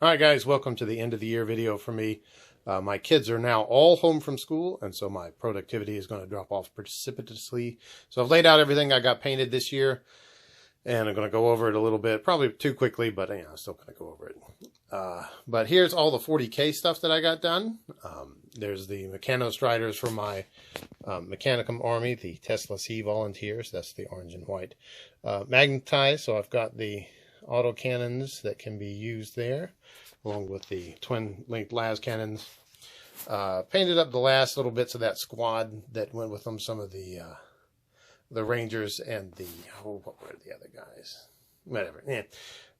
Alright guys, welcome to the end of the year video for me. My kids are now all home from school, and so my productivity is going to drop off precipitously. So I've laid out everything I got painted this year, and I'm going to go over it a little bit, probably too quickly, but I'm still going to go over it. But here's all the 40K stuff that I got done. There's the Mechano-Striders for my Mechanicum army, the Tesla C Volunteers, that's the orange and white. Magnetized, so I've got the autocannons that can be used there, along with the twin-linked las cannons. Painted up the last little bits of that squad that went with them, some of the Rangers and the, what were the other guys? Whatever. Yeah.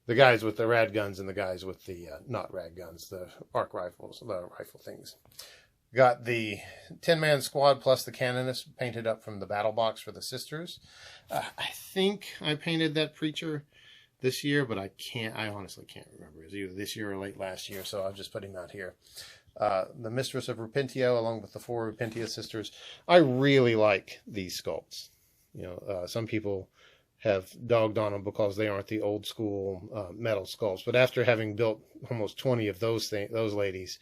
The guys with the rad guns and the guys with the not rad guns, the arc rifles, the rifle things. Got the 10-man squad plus the canonist painted up from the battle box for the sisters. I think I painted that preacher this year, but I honestly can't remember. It was either this year or late last year, so I'll just put him out here. The Mistress of Repentio, along with the 4 Repentia sisters. I really like these sculpts. You know, some people have dogged on them because they aren't the old school metal sculpts, but after having built almost 20 of those ladies,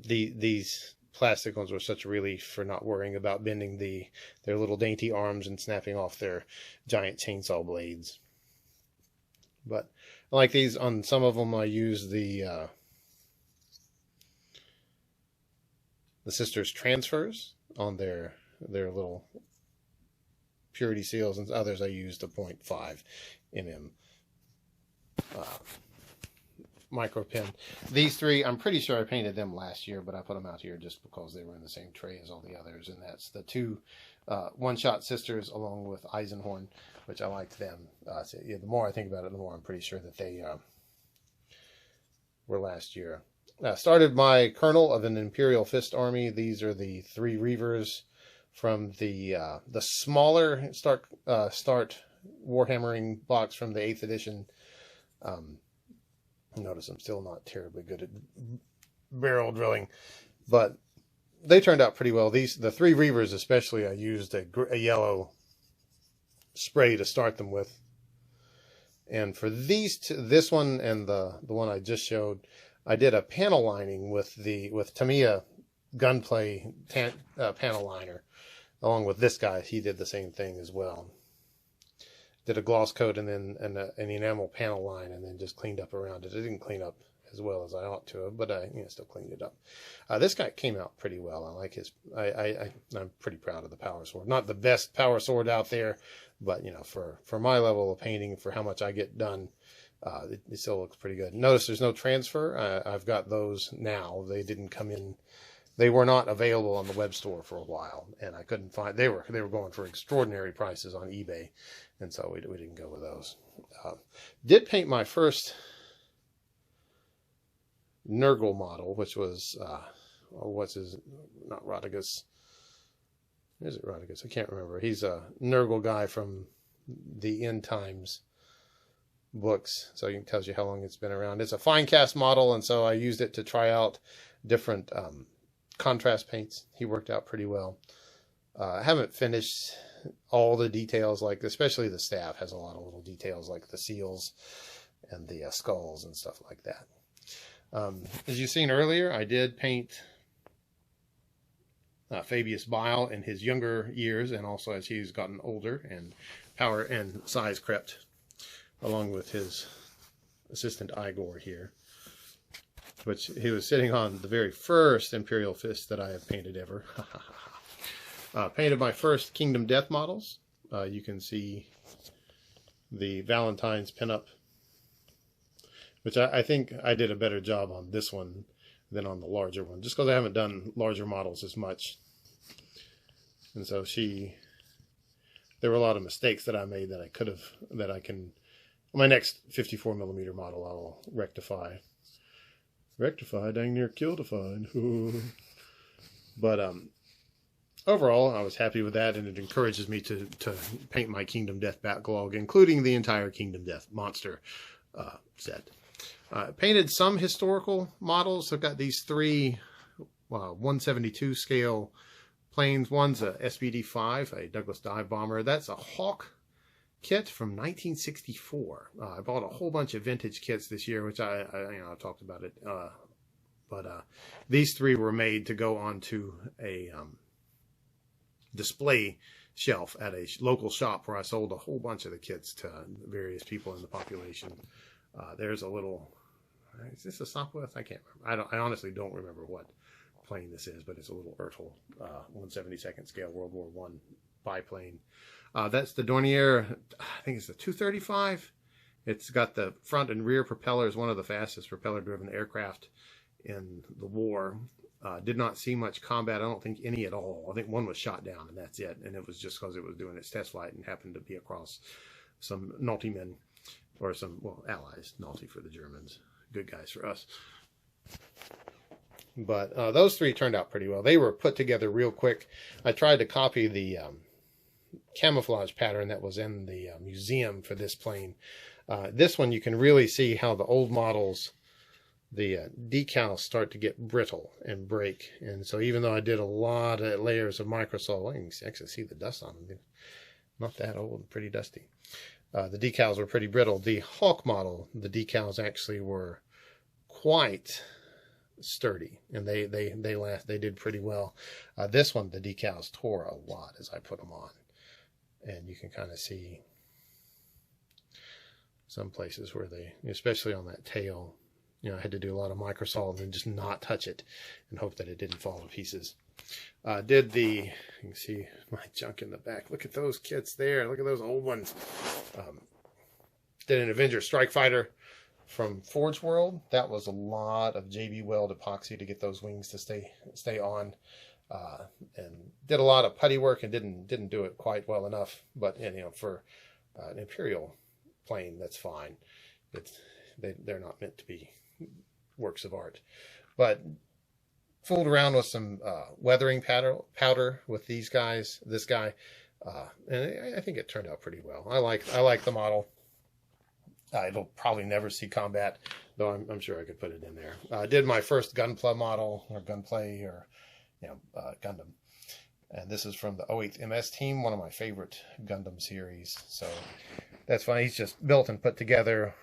these plastic ones were such a relief for not worrying about bending their little dainty arms and snapping off their giant chainsaw blades. But I like these. On some of them I use the sisters' transfers on their little purity seals, and others I used a 0.5 mm micro pen. These 3, I'm pretty sure I painted them last year, but I put them out here just because they were in the same tray as all the others, and that's the 2 one-shot sisters along with Eisenhorn, which I liked them. So, yeah, the more I think about it, the more I'm pretty sure that they were last year. Started my kernel of an Imperial Fist army. These are the 3 Reavers from the smaller start Warhammering box from the 8th edition. Notice I'm still not terribly good at barrel drilling, but they turned out pretty well. The 3 Reavers especially, I used a yellow spray to start them with. And for these two, this one and the one I just showed, I did a panel lining with Tamiya Gunplay panel liner, along with this guy. He did the same thing as well. Did a gloss coat and then an enamel panel line, and then just cleaned up around it. It didn't clean up as well as I ought to have, but I still cleaned it up. This guy came out pretty well. I like his. I'm pretty proud of the power sword. Not the best power sword out there, but for my level of painting, for how much I get done, it still looks pretty good. Notice there's no transfer. I've got those now. They didn't come in. They were not available on the web store for a while, and I couldn't find. They were going for extraordinary prices on eBay, and so we didn't go with those. Did paint my first Nurgle model, which was not Rodigus. Is it Rodigus? I can't remember. He's a Nurgle guy from the End Times books, so it tells you how long it's been around. It's a fine cast model, and so I used it to try out different contrast paints. He worked out pretty well. I haven't finished all the details, like especially the staff has a lot of little details like the seals and the skulls and stuff like that. As you've seen earlier, I did paint Fabius Bile in his younger years, and also as he's gotten older and power and size crept, along with his assistant Igor here, which he was sitting on the very first Imperial Fist that I have painted ever. Painted my first Kingdom Death models. You can see the Valentine's pinup, which I think I did a better job on this one than on the larger one, just because I haven't done larger models as much. And so there were a lot of mistakes that I made that I can, my next 54mm model, I'll rectify. Dang near kildified. But overall, I was happy with that, and it encourages me to paint my Kingdom Death backlog, including the entire Kingdom Death monster set. Painted some historical models. I've got these 3 172 scale planes. One's a SBD-5, a Douglas dive bomber. That's a Hawk kit from 1964. I bought a whole bunch of vintage kits this year, which I talked about it. But these three were made to go onto a display shelf at a local shop where I sold a whole bunch of the kits to various people in the population. There's a little, is this a Sopwith? I can't remember. I honestly don't remember what plane this is, but it's a little Ertl 1/72nd scale World War I biplane. That's the Dornier, I think it's the 235. It's got the front and rear propellers, one of the fastest propeller-driven aircraft in the war. Did not see much combat, I don't think any at all. I think one was shot down, and that's it. And it was just because it was doing its test flight and happened to be across some Nazi men, or some, well, allies. Nazi for the Germans, good guys for us. But those three turned out pretty well. They were put together real quick. I tried to copy the camouflage pattern that was in the museum for this plane. This one, you can really see how the old models, the decals start to get brittle and break. And so even though I did a lot of layers of microsol, you can actually see the dust on them. Not that old, pretty dusty. The decals were pretty brittle. The Hawk model, the decals actually were quite sturdy, and they did pretty well. This one, the decals tore a lot as I put them on. And you can kind of see some places where they, especially on that tail, I had to do a lot of microsol and just not touch it and hope that it didn't fall to pieces. You can see my junk in the back. Look at those kits there. Look at those old ones. Did an Avenger Strike Fighter from Forge World. That was a lot of JB Weld epoxy to get those wings to stay on. And did a lot of putty work and didn't do it quite well enough. But for an Imperial plane, that's fine. They're not meant to be works of art. But fooled around with some weathering powder with these guys, this guy, and I think it turned out pretty well. I like the model. It'll probably never see combat, though I'm sure I could put it in there. I did my first Gunpla model, or Gunplay, or Gundam. And this is from the 08th MS team, one of my favorite Gundam series. So that's fine. He's just built and put together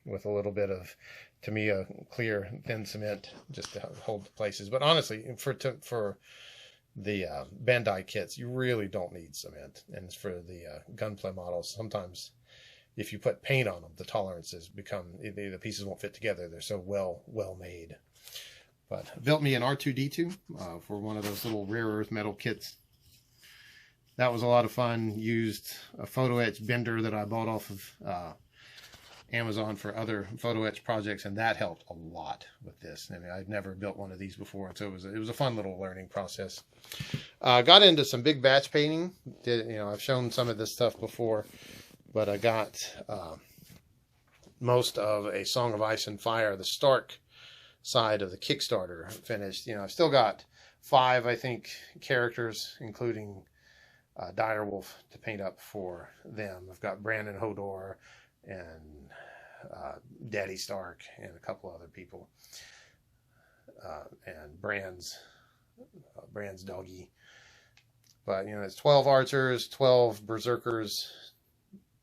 with a little bit of, to me, a clear thin cement just to hold the places. But honestly, for the Bandai kits, you really don't need cement. And for the Gunplay models, sometimes if you put paint on them, the tolerances become, the pieces won't fit together. They're so well made. But built me an R2-D2 for one of those little rare earth metal kits. That was a lot of fun. Used a photo etch bender that I bought off of Amazon for other photo etch projects, and that helped a lot with this. I mean, I'd never built one of these before, so it was a fun little learning process. Got into some big batch painting. I've shown some of this stuff before, but I got most of a Song of Ice and Fire, the Stark side of the Kickstarter finished. I've still got 5, I think, characters, including Direwolf, to paint up for them. I've got Brandon Hodor and Daddy Stark and a couple other people, and Brand's doggy. But it's 12 archers, 12 berserkers,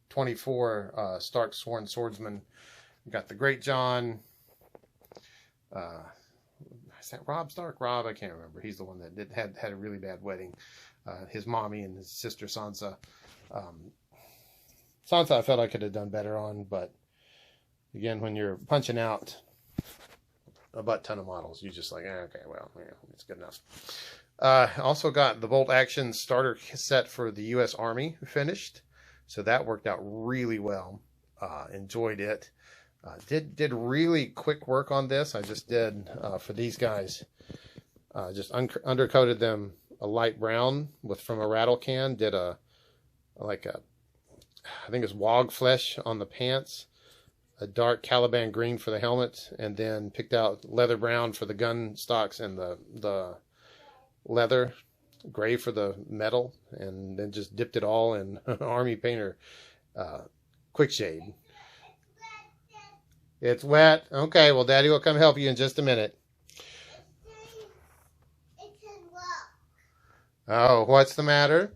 24 Stark sworn swordsmen. We've got the Great John. Is that Rob Stark? Rob, I can't remember. He's the one that had a really bad wedding. His mommy and his sister Sansa. Sansa I felt I could have done better on, but again, when you're punching out a butt ton of models, you're just like, okay, well, it's good enough. Also got the Bolt Action starter set for the U.S. Army finished, so that worked out really well. Enjoyed it. Did really quick work on this. I just did for these guys. Just undercoated them a light brown from a rattle can. Did I think it's wog flesh on the pants, a dark Caliban green for the helmet, and then picked out leather brown for the gun stocks and the leather gray for the metal, and then just dipped it all in Army Painter quick shade. It's wet. Okay, well, Daddy will come help you in just a minute. It can work. Oh, what's the matter?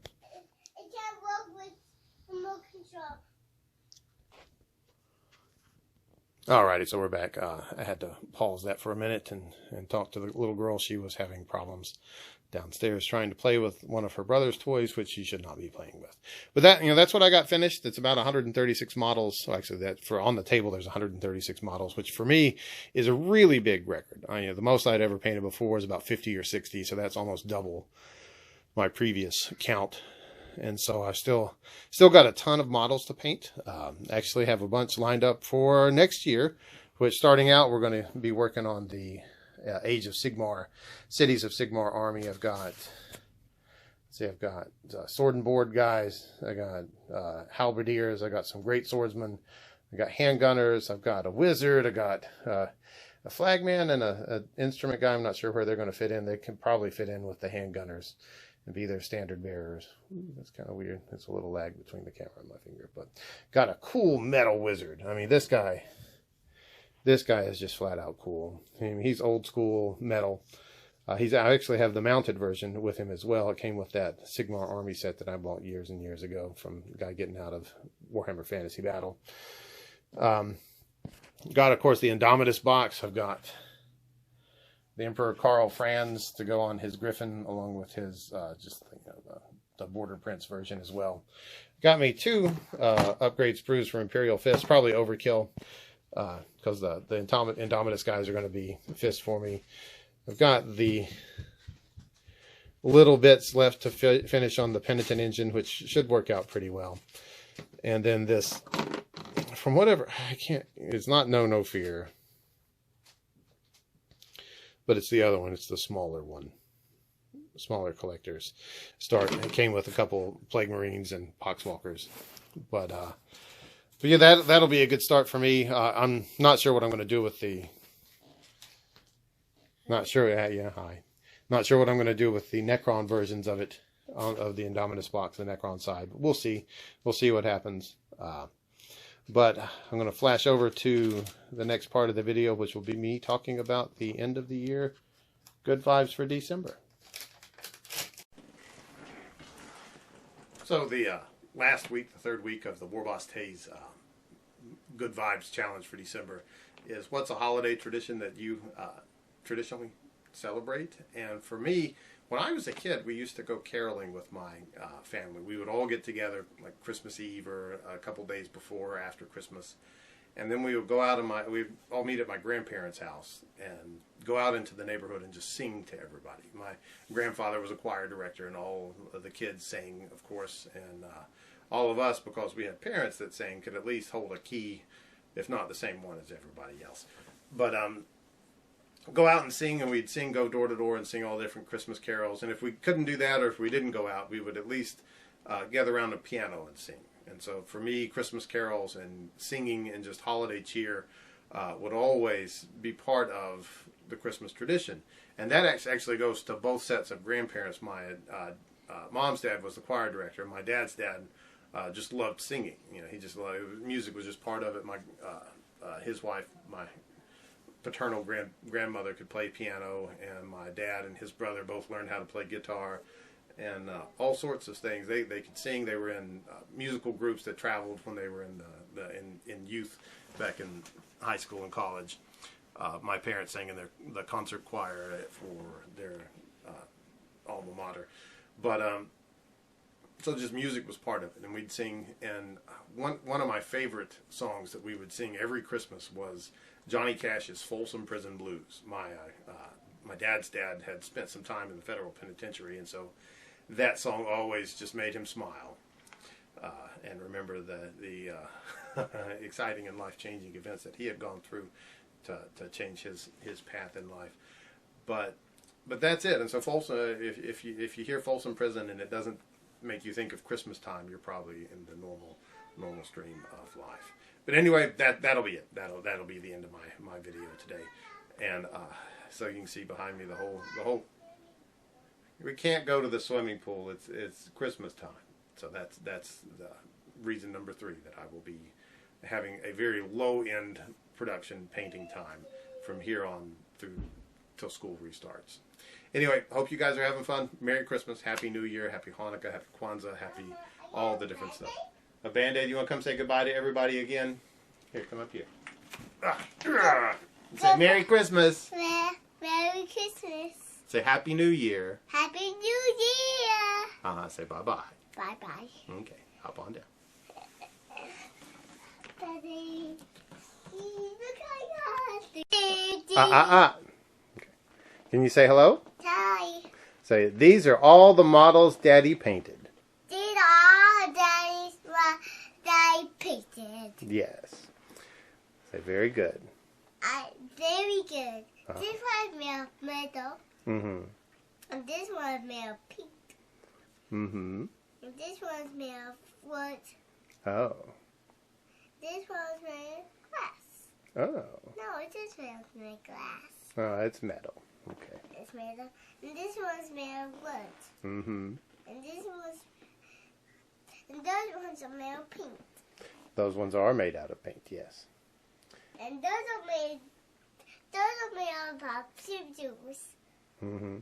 It can work with remote control. Alrighty, so we're back. I had to pause that for a minute and talk to the little girl. She was having problems downstairs trying to play with one of her brother's toys, which she should not be playing with. But that, that's what I got finished. It's about 136 models. So actually, that for on the table, there's 136 models, which for me is a really big record. The most I'd ever painted before is about 50 or 60, so that's almost double my previous count. And so I still got a ton of models to paint. Actually have a bunch lined up for next year, which starting out, we're going to be working on the Age of Sigmar, Cities of Sigmar army. I've got sword and board guys. I got halberdiers. I got some great swordsmen. I got handgunners. I've got a wizard. I got a flagman and an instrument guy. I'm not sure where they're going to fit in. They can probably fit in with the handgunners and be their standard bearers. Ooh, that's kind of weird. It's a little lag between the camera and my finger, but got a cool metal wizard. I mean, this guy is just flat out cool. I mean, he's old school metal. I actually have the mounted version with him as well. It came with that Sigmar army set that I bought years and years ago from a guy getting out of Warhammer Fantasy Battle. Got, of course, the Indomitus box. I've got the Emperor Karl Franz to go on his Griffin, along with his the Border Prince version as well. Got me 2 upgrade sprues for Imperial Fist, probably overkill because the Indomitus guys are going to be fist for me. I've got the little bits left to finish on the Penitent engine, which should work out pretty well. And then this, from whatever, it's not No Fear. But it's the other one. It's the smaller one. Smaller collectors. It came with a couple Plague Marines and Poxwalkers. But yeah, that'll be a good start for me. I'm not sure what I'm going to do with the... Not sure what I'm going to do with the Necron versions of it, of the Indominus box, the Necron side. But we'll see. We'll see what happens. But I'm going to flash over to the next part of the video, which will be me talking about the end of the year good vibes for December. So the last week, the third week of the Warboss Tays Good Vibes Challenge for December is what's a holiday tradition that you traditionally celebrate? And for me, when I was a kid, we used to go caroling with my family. We would all get together like Christmas Eve or a couple days before or after Christmas. And then we would go out we'd all meet at my grandparents' house and go out into the neighborhood and just sing to everybody. My grandfather was a choir director, and all of the kids sang, of course. And all of us, because we had parents that sang, could at least hold a key, if not the same one as everybody else. But go out and sing, and we'd go door to door and sing all different Christmas carols. And if we couldn't do that, or if we didn't go out, we would at least gather around a piano and sing. And so for me, Christmas carols and singing and just holiday cheer would always be part of the Christmas tradition. And that actually goes to both sets of grandparents. My mom's dad was the choir director. My dad's dad just loved singing. He just loved music, was just part of it. His wife, my paternal grandmother, could play piano, and my dad and his brother both learned how to play guitar, and all sorts of things. They could sing. They were in musical groups that traveled when they were in youth, back in high school and college. My parents sang in the concert choir for their alma mater, but so just music was part of it, and we'd sing. And one of my favorite songs that we would sing every Christmas was Johnny Cash's Folsom Prison Blues. My dad's dad had spent some time in the federal penitentiary, and so that song always just made him smile and remember the exciting and life-changing events that he had gone through to change his path in life. But that's it. And so Folsom, if you hear Folsom Prison and it doesn't make you think of Christmas time, you're probably in the normal stream of life. But anyway, that'll be it. That'll be the end of my video today. And so you can see behind me the whole. We can't go to the swimming pool. It's Christmas time. So that's the reason number 3 that I will be having a very low end production painting time from here on through till school restarts. Anyway, hope you guys are having fun. Merry Christmas, Happy New Year, Happy Hanukkah, Happy Kwanzaa, Happy all the different stuff. A Band-Aid, you want to come say goodbye to everybody again? Here, come up here. Say Merry Christmas. Merry Christmas. Say Happy New Year. Happy New Year. Say bye-bye. Bye-bye. Okay, hop on down. Daddy. Okay. Can you say hello? Hi. Say, these are all the models Daddy painted. These are Daddy painted. Yes. Say, very good. Very good. This one's made of metal. Mm-hmm. And this one's made of pink. Mm-hmm. And this one's made of wood. Oh. This one's made of glass. Oh. No, it is made of glass. Oh, it's metal. Okay. It's made of, and this one's made of wood. Mm-hmm. And this one's, and those ones are made of paint. Those ones are made out of paint, yes. And those are made of shoes. Mm-hmm.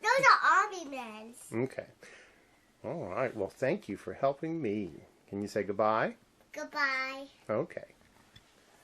Those are army men. Okay. All right. Well, thank you for helping me. Can you say goodbye? Goodbye. Okay.